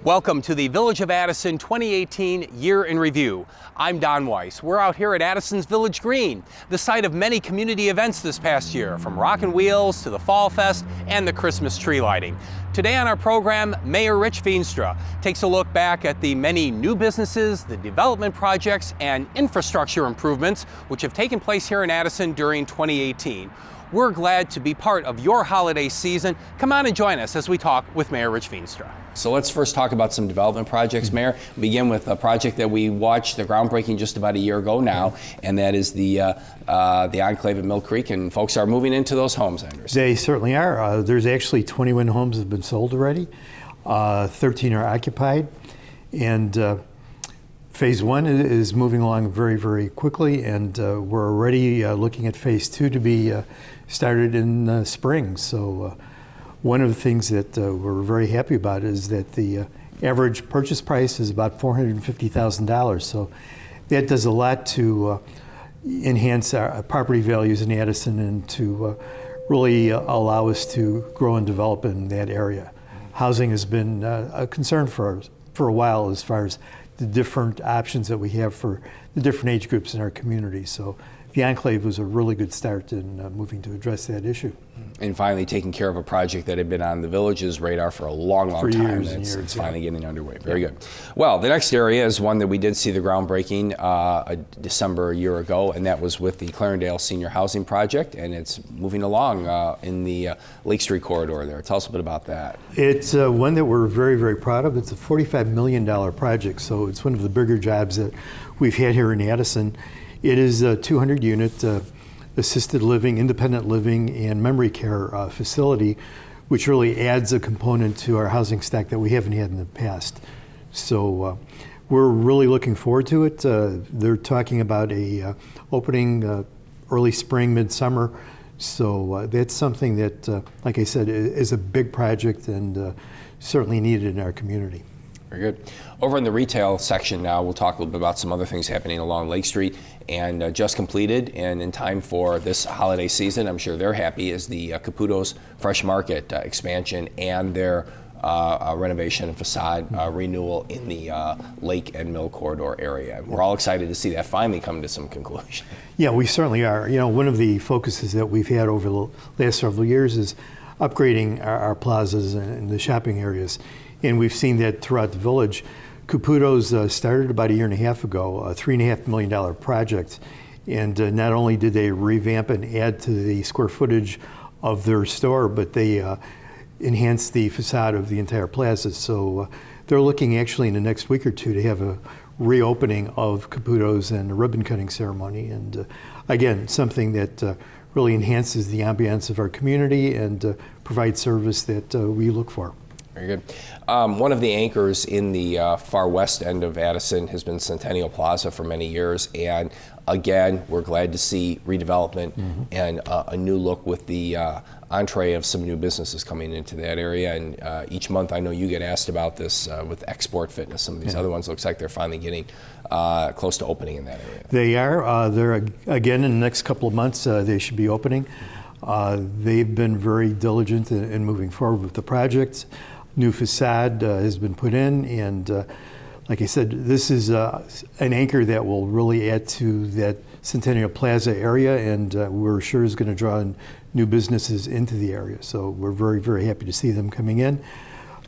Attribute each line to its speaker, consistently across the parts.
Speaker 1: Welcome to the Village of Addison 2018 Year in Review. I'm Don Weiss. We're out here at Addison's Village Green, the site of many community events this past year, from Rockin' Wheels to the Fall Fest and the Christmas tree lighting. Today on our program, Mayor Rich Veenstra takes a look back at the many new businesses, the development projects, and infrastructure improvements which have taken place here in Addison during 2018. We're glad to be part of your holiday season. Come on and join us as we talk with Mayor Rich Veenstra.
Speaker 2: So let's first talk about some development projects, Mayor. Begin with a project that we watched the groundbreaking just about a year ago now, and that is the Enclave at Mill Creek, and folks are moving into those homes, I understand.
Speaker 3: They certainly are. There's actually 21 homes that have been sold already. 13 are occupied, and Phase 1 is moving along very, very quickly, and we're already looking at Phase 2 to be started in spring. So one of the things that we're very happy about is that the average purchase price is about $450,000. So that does a lot to enhance our property values in Addison and to really allow us to grow and develop in that area. Housing has been a concern for a while as far as the different options that we have for the different age groups in our community. So the Enclave was a really good start in moving to address that issue.
Speaker 2: And finally taking care of a project that had been on the Village's radar for a long time.
Speaker 3: Years and years,
Speaker 2: it's finally getting underway. Very good. Well, the next area is one that we did see the groundbreaking December a year ago, and that was with the Clarendale Senior Housing Project, and it's moving along in the Lake Street corridor there. Tell us a bit about that.
Speaker 3: It's one that we're very, very proud of. It's a $45 million project, so it's one of the bigger jobs that we've had here in Addison. It is a 200-unit assisted living, independent living, and memory care facility, which really adds a component to our housing stack that we haven't had in the past. So we're really looking forward to it. They're talking about a opening early spring, midsummer. So that's something that, like I said, is a big project and certainly needed in our community.
Speaker 2: Very good. Over in the retail section now, we'll talk a little bit about some other things happening along Lake Street, and just completed and in time for this holiday season. I'm sure they're happy is the Caputo's Fresh Market expansion and their renovation and facade renewal in the Lake and Mill corridor area. We're all excited to see that finally come to some conclusion.
Speaker 3: Yeah, we certainly are. You know, one of the focuses that we've had over the last several years is upgrading our plazas and the shopping areas. And we've seen that throughout the village. Caputo's started about a year and a half ago, a $3.5 million project. And not only did they revamp and add to the square footage of their store, but they enhanced the facade of the entire plaza. So they're looking actually in the next week or two to have a reopening of Caputo's and a ribbon cutting ceremony. And again, something that really enhances the ambiance of our community and provides service that we look for.
Speaker 2: Very good. One of the anchors in the far west end of Addison has been Centennial Plaza for many years, and again, we're glad to see redevelopment and a new look with the entree of some new businesses coming into that area. And each month, I know you get asked about this with Export Fitness. Some of these other ones looks like they're finally getting close to opening in that area.
Speaker 3: They are. They're again in the next couple of months. They should be opening. They've been very diligent in moving forward with the projects. New facade has been put in, and like I said, this is an anchor that will really add to that Centennial Plaza area, and we're sure is going to draw in new businesses into the area. So we're very, very happy to see them coming in.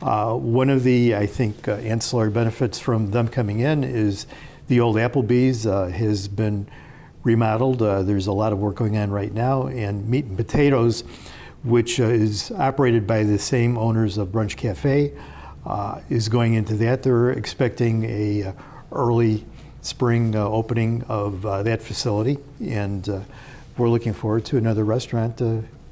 Speaker 3: One of the, I think, ancillary benefits from them coming in is the old Applebee's has been remodeled. There's a lot of work going on right now, and Meat and Potatoes, which is operated by the same owners of Brunch Cafe, is going into that. They're expecting a early spring opening of that facility, and we're looking forward to another restaurant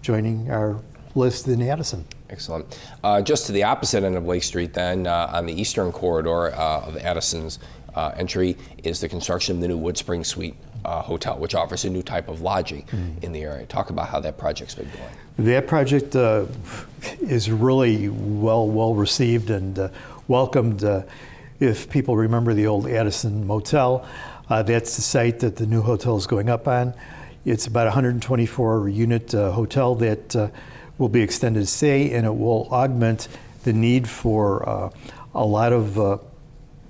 Speaker 3: joining our list in Addison.
Speaker 2: Excellent. Just to the opposite end of Lake Street then, on the eastern corridor of Addison's entry is the construction of the new Woodspring Suite Hotel, which offers a new type of lodging in the area. Talk about how that project's been going.
Speaker 3: That project is really well received and welcomed. If people remember the old Addison Motel, that's the site that the new hotel is going up on. It's about a 124-unit hotel that will be extended stay, and it will augment the need for a lot of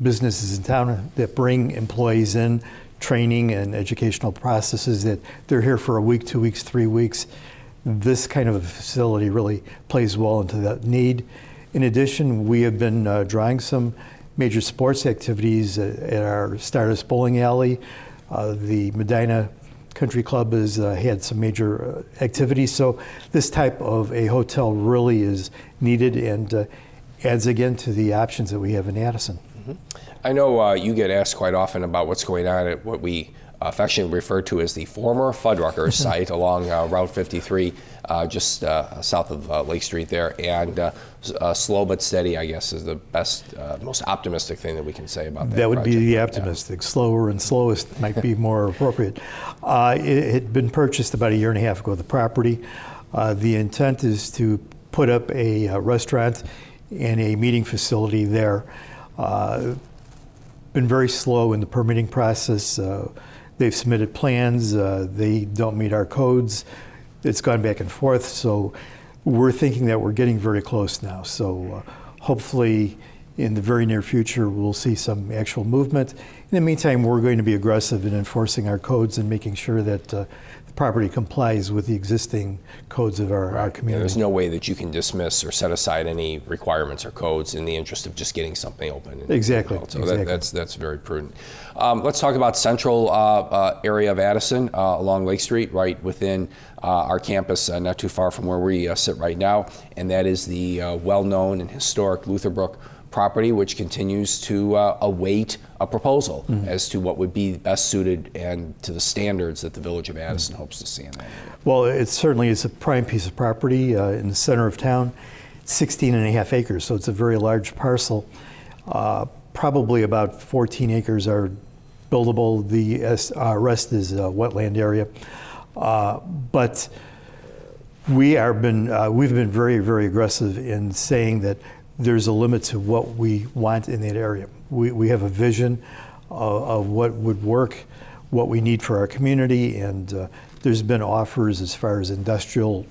Speaker 3: businesses in town that bring employees in, training and educational processes, that they're here for a week, 2 weeks, 3 weeks. This kind of a facility really plays well into that need. In addition, we have been drawing some major sports activities at our Stardust Bowling Alley. The Medina Country Club has had some major activities. So this type of a hotel really is needed and adds again to the options that we have in Addison.
Speaker 2: I know you get asked quite often about what's going on at what we affectionately refer to as the former Fuddruckers site along Route 53, just south of Lake Street there. And slow but steady, I guess, is the best, most optimistic thing that we can say about that.
Speaker 3: That would be
Speaker 2: project.
Speaker 3: the optimistic. Slower and slowest might be more appropriate. It had been purchased about 1.5 years ago, the property. The intent is to put up a restaurant and a meeting facility there. Been very slow in the permitting process. They've submitted plans. They don't meet our codes. It's gone back and forth. So we're thinking that we're getting very close now. So hopefully in the very near future, we'll see some actual movement. In the meantime, we're going to be aggressive in enforcing our codes and making sure that the property complies with the existing codes of our community.
Speaker 2: Yeah, there's no way that you can dismiss or set aside any requirements or codes in the interest of just getting something open.
Speaker 3: Exactly.
Speaker 2: So
Speaker 3: exactly.
Speaker 2: That's very prudent. Let's talk about central area of Addison along Lake Street, right within our campus, not too far from where we sit right now, and that is the well-known and historic Lutherbrook property, which continues to await a proposal as to what would be best suited and to the standards that the Village of Addison hopes to see in that area.
Speaker 3: Well, it certainly is a prime piece of property in the center of town. It's 16.5 acres, so it's a very large parcel. Probably about 14 acres are buildable. The rest is wetland area. But we've been very, very aggressive in saying that there's a limit to what we want in that area. We have a vision of what would work, what we need for our community, and there's been offers as far as industrial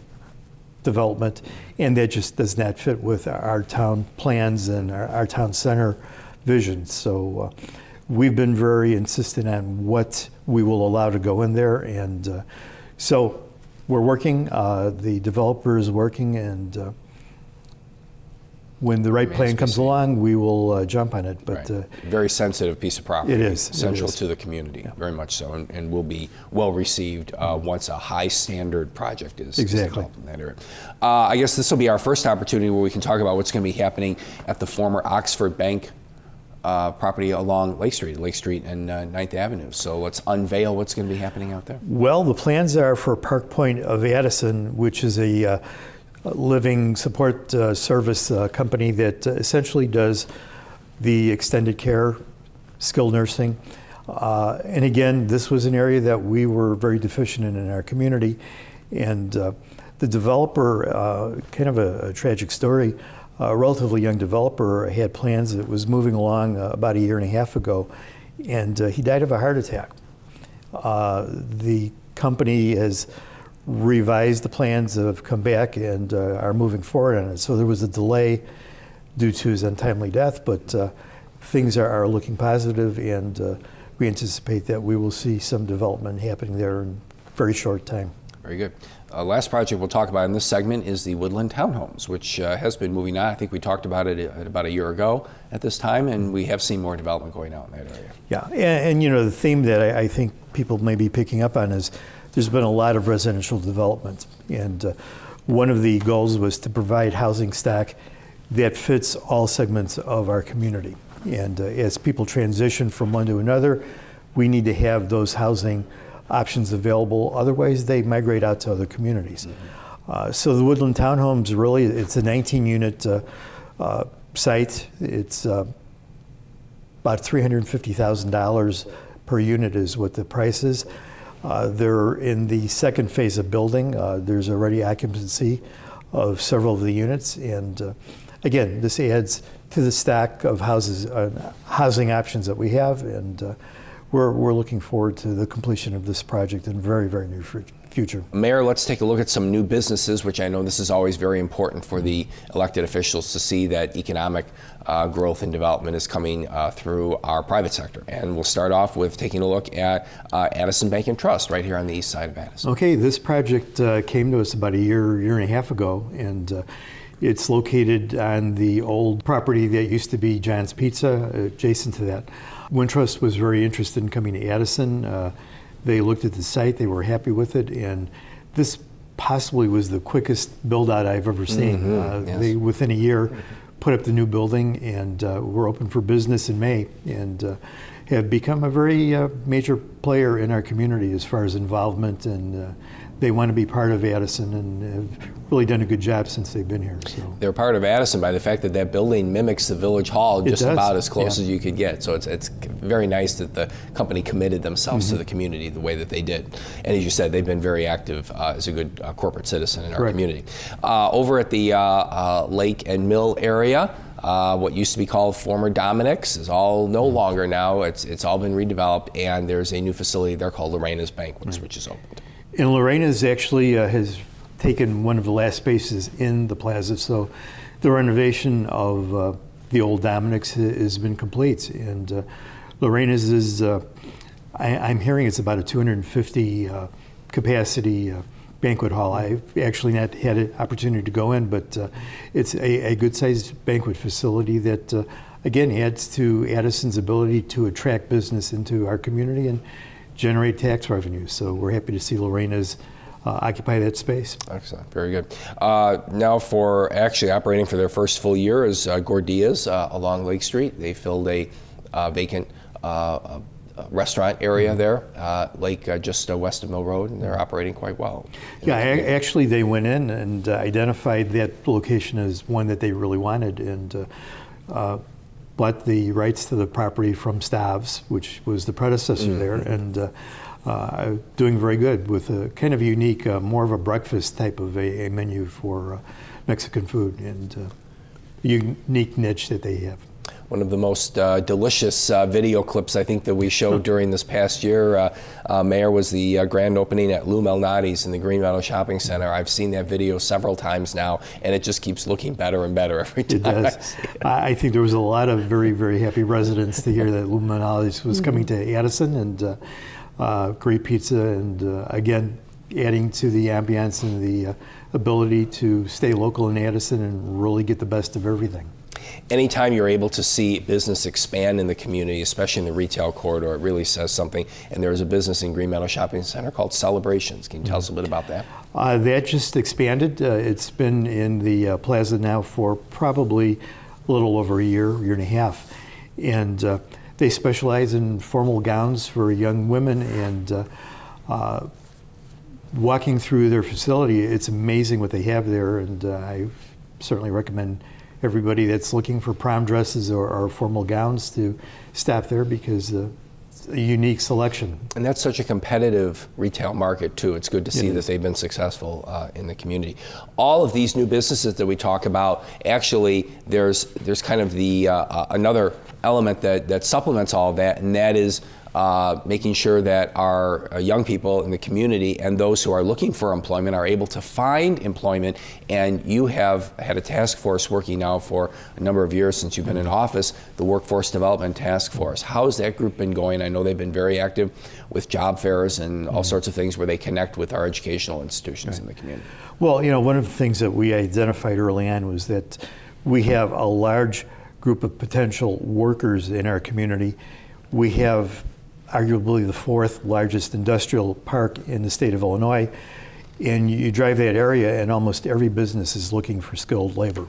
Speaker 3: development, and that just does not fit with our town plans and our town center vision. So we've been very insistent on what we will allow to go in there, and so we're working, the developer is working, and when the right plan comes along, we will jump on it. But
Speaker 2: very sensitive piece of property.
Speaker 3: It is
Speaker 2: central to the community, very much so, and will be well received once a high standard project is developed in that area. I guess this will be our first opportunity where we can talk about what's going to be happening at the former Oxford Bank property along Lake Street and 9th Avenue. So let's unveil what's going to be happening out there.
Speaker 3: Well, the plans are for Park Point of Addison, which is a living support service company that essentially does the extended care, skilled nursing. And again, this was an area that we were very deficient in our community. And the developer, kind of a tragic story, a relatively young developer had plans that was moving along about 1.5 years ago, and he died of a heart attack. The company has revised the plans, have come back and are moving forward on it. So there was a delay due to his untimely death, but things are looking positive, and we anticipate that we will see some development happening there in a very short time.
Speaker 2: Very good. Last project we'll talk about in this segment is the Woodland Townhomes, which has been moving on. I think we talked about it about 1 year ago at this time, and we have seen more development going out in that area.
Speaker 3: Yeah, and you know, the theme that I think people may be picking up on is there's been a lot of residential development, and one of the goals was to provide housing stock that fits all segments of our community. And as people transition from one to another, we need to have those housing options available. Otherwise, they migrate out to other communities. So the Woodland Townhomes, really, it's a 19-unit site. It's about $350,000 per unit is what the price is. They're in the second phase of building. There's already occupancy of several of the units, and again, this adds to the stack of housing options that we have, and we're looking forward to the completion of this project in very, very near future.
Speaker 2: Mayor, let's take a look at some new businesses, which I know this is always very important for the elected officials to see that economic growth and development is coming through our private sector. And we'll start off with taking a look at Addison Bank and Trust right here on the east side of Addison.
Speaker 3: Okay, this project came to us about a year and a half ago, and it's located on the old property that used to be John's Pizza, adjacent to that. Wintrust was very interested in coming to Addison. They looked at the site, they were happy with it, and this possibly was the quickest build-out I've ever seen.
Speaker 2: Yes.
Speaker 3: They, within a year, put up the new building, and we're open for business in May, and have become a very major player in our community as far as involvement, and they want to be part of Addison and have really done a good job since they've been here. So
Speaker 2: They're part of Addison by the fact that that building mimics the Village Hall just about as close
Speaker 3: Yeah.
Speaker 2: as you could get. So it's very nice that the company committed themselves to the community the way that they did. And as you said, they've been very active as a good corporate citizen in our
Speaker 3: Correct.
Speaker 2: community. Over at the Lake and Mill area, what used to be called former Dominic's is all no longer now. It's all been redeveloped, and there's a new facility there called Lorena's Banquets, which is opened.
Speaker 3: And Lorena's actually has taken one of the last spaces in the plaza, so the renovation of the old Dominic's has been complete. And Lorena's is, I'm hearing it's about a 250 capacity banquet hall. I've actually not had an opportunity to go in, but it's a good-sized banquet facility that, again, adds to Addison's ability to attract business into our community and generate tax revenue. So we're happy to see Lorena's occupy that space.
Speaker 2: Excellent, very good. Now for actually operating for their first full year is Gordia's along Lake Street. They filled a vacant restaurant area there, just west of Mill Road, and they're operating quite well.
Speaker 3: Yeah, actually they went in and identified that location as one that they really wanted, and bought the rights to the property from Stavs, which was the predecessor there, and doing very good with a kind of unique, more of a breakfast type of a menu for Mexican food, and unique niche that they have.
Speaker 2: One of the most delicious video clips I think that we showed during this past year, Mayor, was the grand opening at Lou Malnati's in the Green Meadow Shopping Center. I've seen that video several times now, and it just keeps looking better and better every time.
Speaker 3: It does. I think there was a lot of very, very happy residents to hear that Lou Malnati's was coming to Addison, and great pizza, and again, adding to the ambiance and the ability to stay local in Addison and really get the best of everything.
Speaker 2: Anytime you're able to see business expand in the community, especially in the retail corridor, it really says something. And there's a business in Green Meadow Shopping Center called Celebrations. Can you tell us a bit about that?
Speaker 3: That just expanded. It's been in the plaza now for probably a little over a year and a half. And they specialize in formal gowns for young women, and walking through their facility, it's amazing what they have there, and I certainly recommend everybody that's looking for prom dresses or formal gowns to stop there, because it's a unique selection.
Speaker 2: And that's such a competitive retail market too. It's good to see that they've been successful in the community. All of these new businesses that we talk about, actually there's kind of the another element that supplements all of that, and that is making sure that our young people in the community and those who are looking for employment are able to find employment. And you have had a task force working now for a number of years since you've been in office, the Workforce Development Task Force. How's that group been going? I know they've been very active with job fairs and all sorts of things where they connect with our educational institutions in the community.
Speaker 3: Well, you know, one of the things that we identified early on was that we have a large group of potential workers in our community. We have arguably the fourth largest industrial park in the state of Illinois, and you drive that area and almost every business is looking for skilled labor.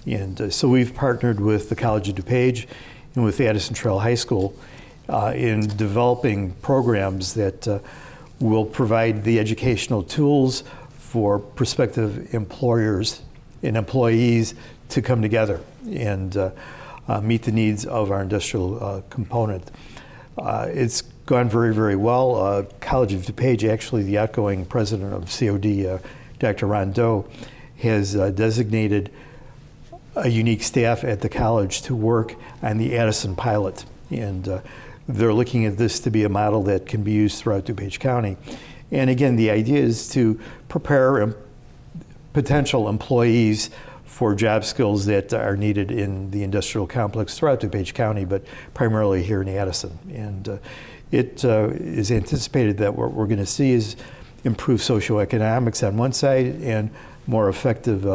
Speaker 3: And so we've partnered with the College of DuPage and with Addison Trail High School in developing programs that will provide the educational tools for prospective employers and employees to come together and meet the needs of our industrial component. It's gone very, very well. College of DuPage, actually the outgoing president of COD, Dr. Rondeau, has designated a unique staff at the college to work on the Addison pilot. And they're looking at this to be a model that can be used throughout DuPage County. And again, the idea is to prepare potential employees for job skills that are needed in the industrial complex throughout DuPage County, but primarily here in Addison. And it is anticipated that what we're going to see is improved socioeconomics on one side and more effective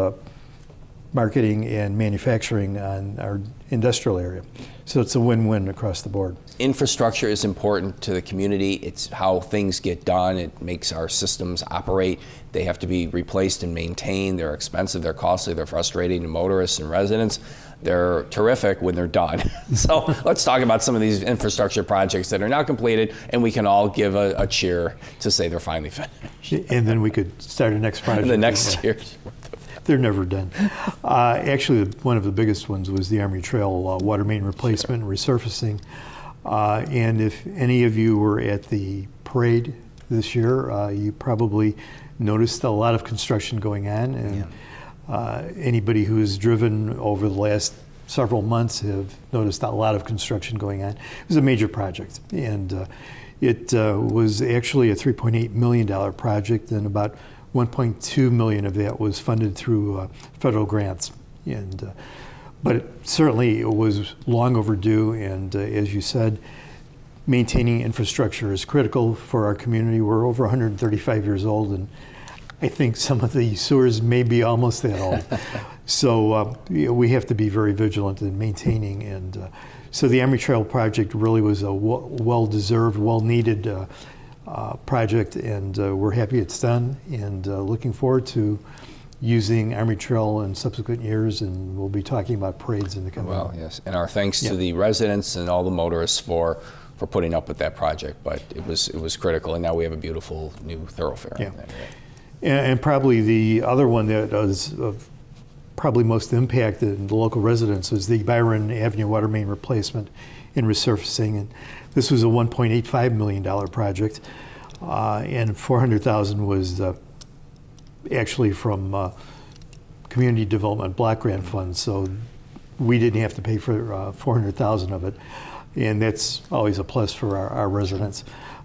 Speaker 3: marketing and manufacturing on our industrial area. So it's a win-win across the board.
Speaker 2: Infrastructure is important to the community. It's how things get done. It makes our systems operate. They have to be replaced and maintained. They're expensive, they're costly, they're frustrating to motorists and residents. They're terrific when they're done. So let's talk about some of these infrastructure projects that are now completed, and we can all give a cheer to say they're finally finished.
Speaker 3: And then we could start a next project.
Speaker 2: The next year.
Speaker 3: They're never done. Actually, one of the biggest ones was the Army Trail water main replacement and resurfacing. And if any of you were at the parade this year, you probably noticed a lot of construction going on. And anybody who's driven over the last several months have noticed a lot of construction going on. It was a major project. And it was actually a $3.8 million project, and about $1.2 million of that was funded through federal grants. And but certainly it was long overdue, and as you said, maintaining infrastructure is critical for our community. We're over 135 years old, and I think some of the sewers may be almost that old. So we have to be very vigilant in maintaining. And so the Army Trail project really was a well-deserved, well-needed project, and we're happy it's done, and looking forward to using Army Trail in subsequent years, and we'll be talking about parades in the coming year.
Speaker 2: Well, yes, and our thanks to the residents and all the motorists for putting up with that project, but it was critical, and now we have a beautiful new thoroughfare.
Speaker 3: Yeah. And probably the other one that was probably most impacted the local residents was the Byron Avenue water main replacement and resurfacing. And this was a $1.85 million project, and $400,000 was actually from community development block grant funds. So we didn't have to pay for $400,000 of it, and that's always a plus for our residents.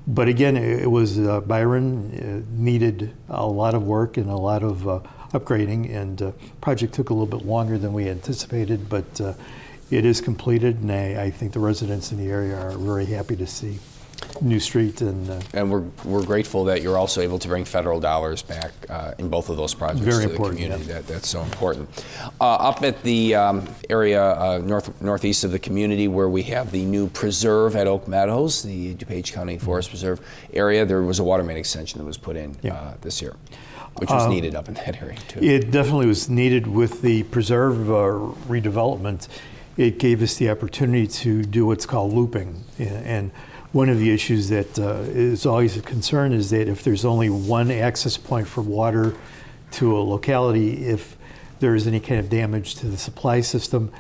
Speaker 3: But again, it was Byron needed a lot of work and a lot of upgrading, and project took a little bit longer than we anticipated, but it is completed, and I think the residents in the area are very happy to see new street. And
Speaker 2: we're grateful that you're also able to bring federal dollars back in both of those projects
Speaker 3: very
Speaker 2: to the
Speaker 3: important,
Speaker 2: community.
Speaker 3: yeah.
Speaker 2: That's so important. Up at the area northeast of the community where we have the new preserve at Oak Meadows, the DuPage County Forest Preserve area, there was a water main extension that was put in this year, which was needed up in that area too.
Speaker 3: It definitely was needed with the preserve redevelopment. It gave us the opportunity to do what's called looping. And one of the issues that is always a concern is that if there's only one access point for water to a locality, if there is any kind of damage to the supply system,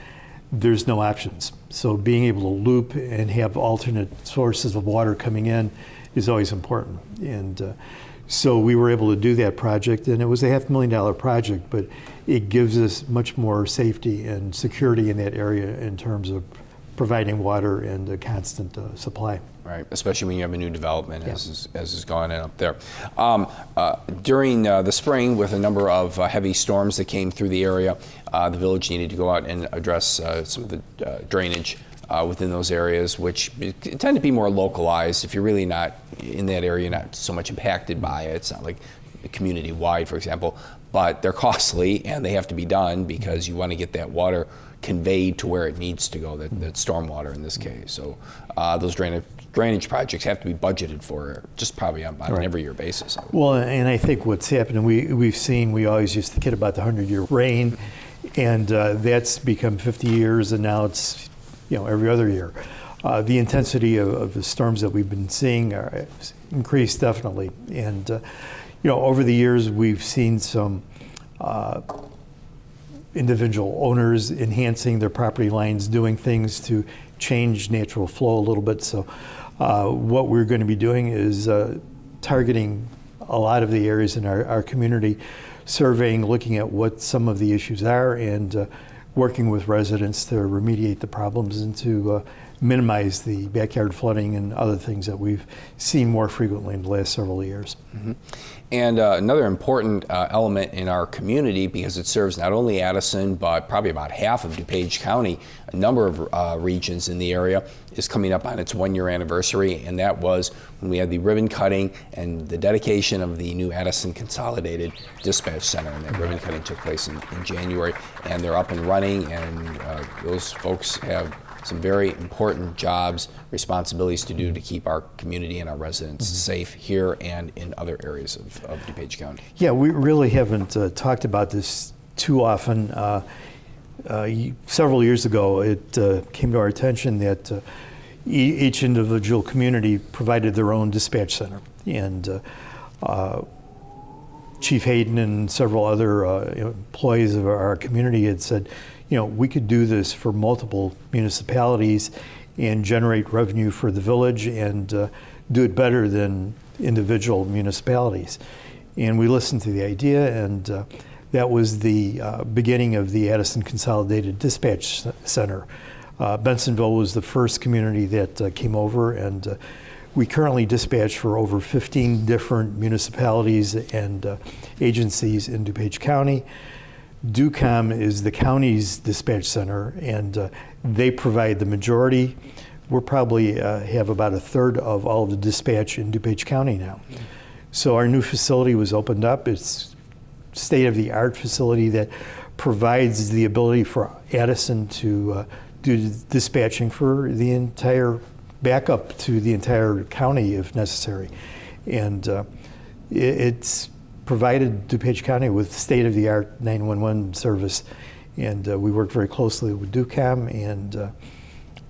Speaker 3: there's no options. So being able to loop and have alternate sources of water coming in is always important. And so we were able to do that project, and it was a $500,000 project, but it gives us much more safety and security in that area in terms of providing water and a constant supply.
Speaker 2: Right, especially when you have a new development, as is going on up there. During the spring, with a number of heavy storms that came through the area, the village needed to go out and address some of the drainage within those areas, which tend to be more localized. If you're really not in that area, you're not so much impacted by it. It's not like community-wide, for example, but they're costly and they have to be done because you want to get that water conveyed to where it needs to go, that storm water in this case. So those drainage projects have to be budgeted for just probably on an every year basis.
Speaker 3: Well, and I think what's happened, we always used to kid about the 100-year rain, and that's become 50 years, and now it's every other year. The intensity of the storms that we've been seeing are increased definitely, and over the years we've seen some individual owners enhancing their property lines, doing things to change natural flow a little bit. So what we're going to be doing is targeting a lot of the areas in our community, surveying, looking at what some of the issues are, and working with residents to remediate the problems and to minimize the backyard flooding and other things that we've seen more frequently in the last several years.
Speaker 2: Mm-hmm. And another important element in our community, because it serves not only Addison, but probably about half of DuPage County, a number of regions in the area, is coming up on its 1-year anniversary, and that was when we had the ribbon cutting and the dedication of the new Addison Consolidated Dispatch Center. And that ribbon cutting took place in January, and they're up and running, and those folks have some very important jobs, responsibilities to do to keep our community and our residents safe here and in other areas of DuPage County.
Speaker 3: Yeah, we really haven't talked about this too often. Several years ago, it came to our attention that each individual community provided their own dispatch center. And Chief Hayden and several other employees of our community had said, we could do this for multiple municipalities and generate revenue for the village and do it better than individual municipalities. And we listened to the idea, and that was the beginning of the Addison Consolidated Dispatch Center. Bensonville was the first community that came over, and we currently dispatch for over 15 different municipalities and agencies in DuPage County. DuCom is the county's dispatch center, and they provide the majority. We're probably have about a third of all of the dispatch in DuPage County now. So our new facility was opened up. It's state-of-the-art facility that provides the ability for Addison to do dispatching for the entire backup to the entire county if necessary. And it's provided DuPage County with state-of-the-art 911 service, and we work very closely with DuCom, and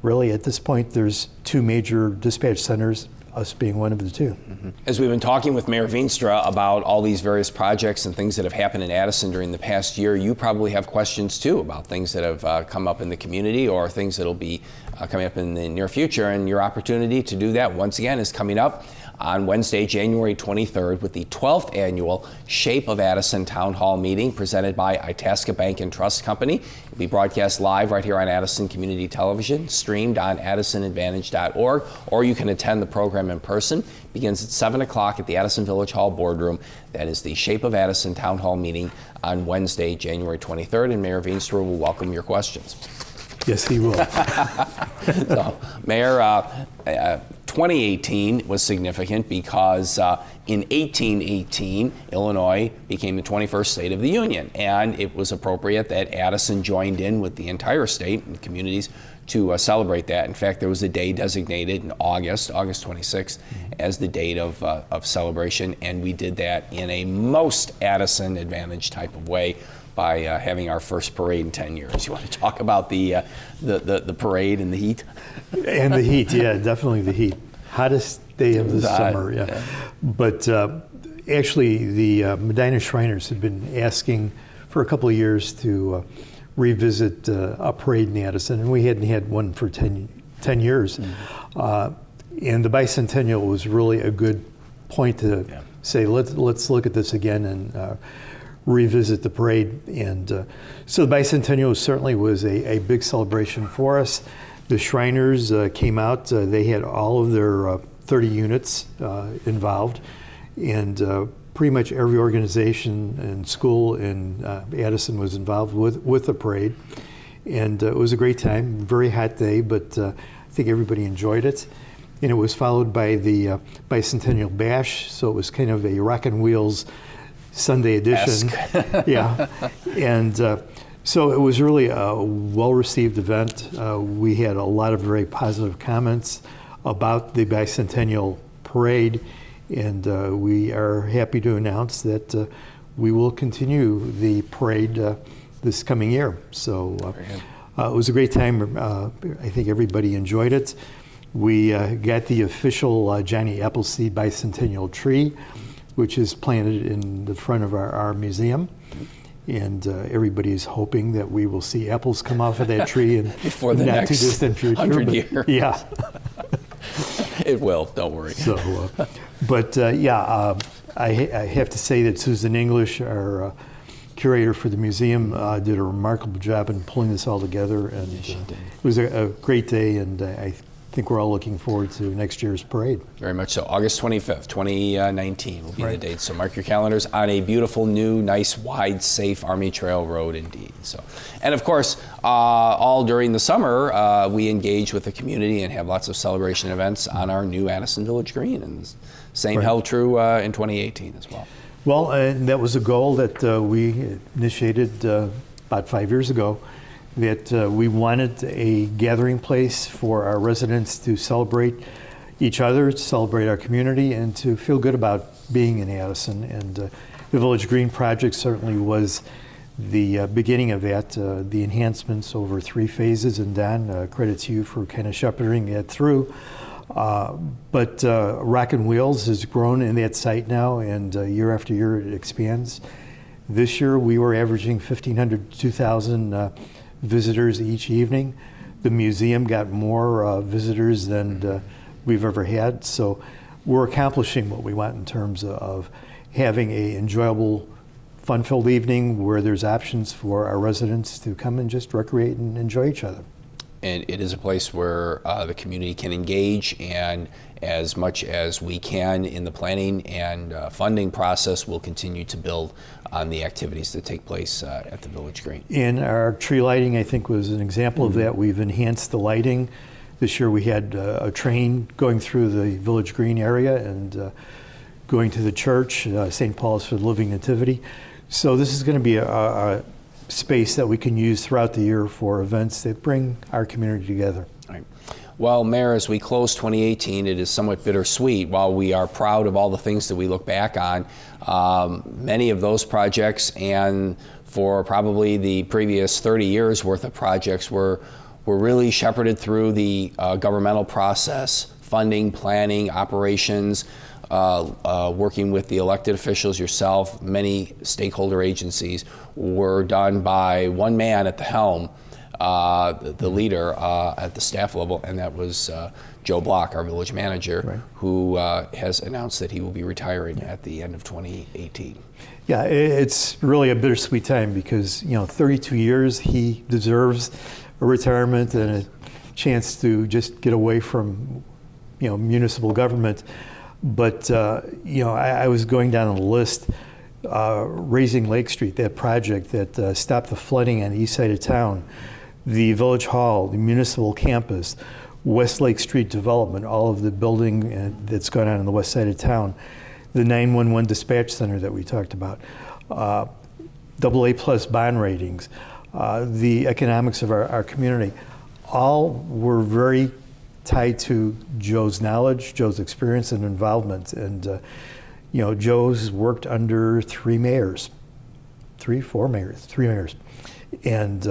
Speaker 3: really at this point there's 2 major dispatch centers, us being one of the 2.
Speaker 2: Mm-hmm. As we've been talking with Mayor Veenstra about all these various projects and things that have happened in Addison during the past year, you probably have questions too about things that have come up in the community or things that'll be coming up in the near future, and your opportunity to do that once again is coming up on Wednesday, January 23rd, with the 12th annual Shape of Addison Town Hall meeting presented by Itasca Bank and Trust Company. It'll be broadcast live right here on Addison Community Television, streamed on addisonadvantage.org, or you can attend the program in person. It begins at 7 o'clock at the Addison Village Hall Boardroom. That is the Shape of Addison Town Hall meeting on Wednesday, January 23rd, and Mayor Veenstra will welcome your questions.
Speaker 3: Yes, he will.
Speaker 2: So, Mayor, 2018 was significant because in 1818, Illinois became the 21st state of the Union, and it was appropriate that Addison joined in with the entire state and communities to celebrate that. In fact, there was a day designated in August 26th, as the date of celebration, and we did that in a most Addison Advantage type of way by having our first parade in 10 years. You want to talk about the parade and the heat?
Speaker 3: And the heat, yeah, definitely the heat. Hottest day of the summer, yeah. But actually, the Medina Shriners had been asking for a couple of years to revisit a parade in Addison, and we hadn't had one for 10 years. And the bicentennial was really a good point to say, let's look at this again and revisit the parade. And so the bicentennial certainly was a big celebration for us. The Shriners came out. They had all of their 30 units involved, and pretty much every organization and school in Addison was involved with the parade. And it was a great time, very hot day, but I think everybody enjoyed it. And it was followed by the Bicentennial Bash, so it was kind of a Rock and Wheels Sunday edition. Yeah. And so it was really a well-received event. We had a lot of very positive comments about the Bicentennial Parade, and we are happy to announce that we will continue the parade this coming year. So it was a great time. I think everybody enjoyed it. We got the official Johnny Appleseed Bicentennial tree, which is planted in the front of our museum. And everybody is hoping that we will see apples come off of that tree in
Speaker 2: before the
Speaker 3: not
Speaker 2: next
Speaker 3: too distant future.
Speaker 2: 100 years.
Speaker 3: Yeah.
Speaker 2: It will, don't worry.
Speaker 3: So, I have to say that Susan English, our curator for the museum, did a remarkable job in pulling this all together, and it was a great day, and I think we're all looking forward to next year's parade.
Speaker 2: Very much so. August 25th, 2019 will be the date. So mark your calendars on a beautiful, new, nice, wide, safe Army Trail road indeed. So, and of course, all during the summer, we engage with the community and have lots of celebration events on our new Addison Village Green. And the same held true in 2018 as well.
Speaker 3: Well, and that was a goal that we initiated about 5 years ago, that we wanted a gathering place for our residents to celebrate each other, to celebrate our community, and to feel good about being in Addison. And the Village Green project certainly was the beginning of that, the enhancements over 3 phases. And Don, credit to you for kind of shepherding that through. But Rockin' Wheels has grown in that site now, and year after year it expands. This year we were averaging 1,500 to 2,000 visitors each evening. The museum got more visitors than we've ever had. So we're accomplishing what we want in terms of having a enjoyable, fun-filled evening where there's options for our residents to come and just recreate and enjoy each other.
Speaker 2: And it is a place where the community can engage, and as much as we can in the planning and funding process, we'll continue to build on the activities that take place at the Village Green.
Speaker 3: And our tree lighting, I think, was an example of that. We've enhanced the lighting. This year we had a train going through the Village Green area and going to the church, St. Paul's for the Living Nativity. So this is going to be a space that we can use throughout the year for events that bring our community together.
Speaker 2: Right. Well, Mayor, as we close 2018, it is somewhat bittersweet. While we are proud of all the things that we look back on, many of those projects, and for probably the previous 30 years worth of projects, were really shepherded through the governmental process, funding, planning, operations, working with the elected officials, yourself, many stakeholder agencies, were done by one man at the helm, the leader at the staff level, and that was Joe Block, our village manager, who has announced that he will be retiring at the end of 2018.
Speaker 3: Yeah, it's really a bittersweet time because, 32 years, he deserves a retirement and a chance to just get away from, municipal government. But, I was going down on the list, Raising Lake Street, that project that stopped the flooding on the east side of town, the Village Hall, the municipal campus, West Lake Street development, all of the building that's gone on the west side of town, the 911 dispatch center that we talked about, AA+ bond ratings, the economics of our community, all were very tied to Joe's knowledge, Joe's experience and involvement. And, Joe's worked under 3 mayors. And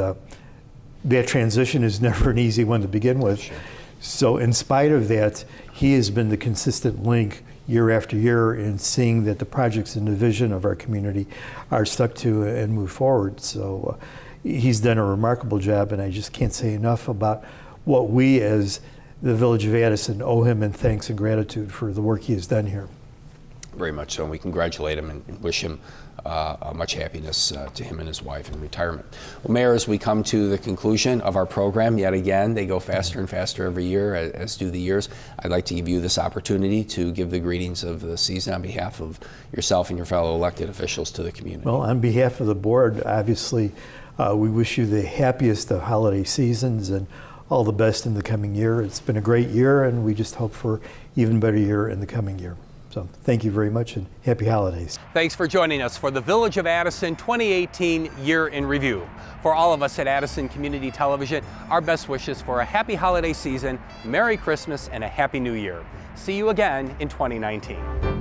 Speaker 3: that transition is never an easy one to begin with. Sure. So in spite of that, he has been the consistent link year after year in seeing that the projects and the vision of our community are stuck to and move forward. So he's done a remarkable job, and I just can't say enough about what we as the Village of Addison owe him in thanks and gratitude for the work he has done here.
Speaker 2: Very much so, and we congratulate him and wish him much happiness to him and his wife in retirement. Well, Mayor, as we come to the conclusion of our program, yet again, they go faster and faster every year, as do the years. I'd like to give you this opportunity to give the greetings of the season on behalf of yourself and your fellow elected officials to the community. Well,
Speaker 3: on behalf of the board, obviously, we wish you the happiest of holiday seasons and all the best in the coming year. It's been a great year, and we just hope for even better year in the coming year. So thank you very much, and happy holidays.
Speaker 1: Thanks for joining us for the Village of Addison 2018 Year in Review. For all of us at Addison Community Television, our best wishes for a happy holiday season, Merry Christmas, and a Happy New Year. See you again in 2019.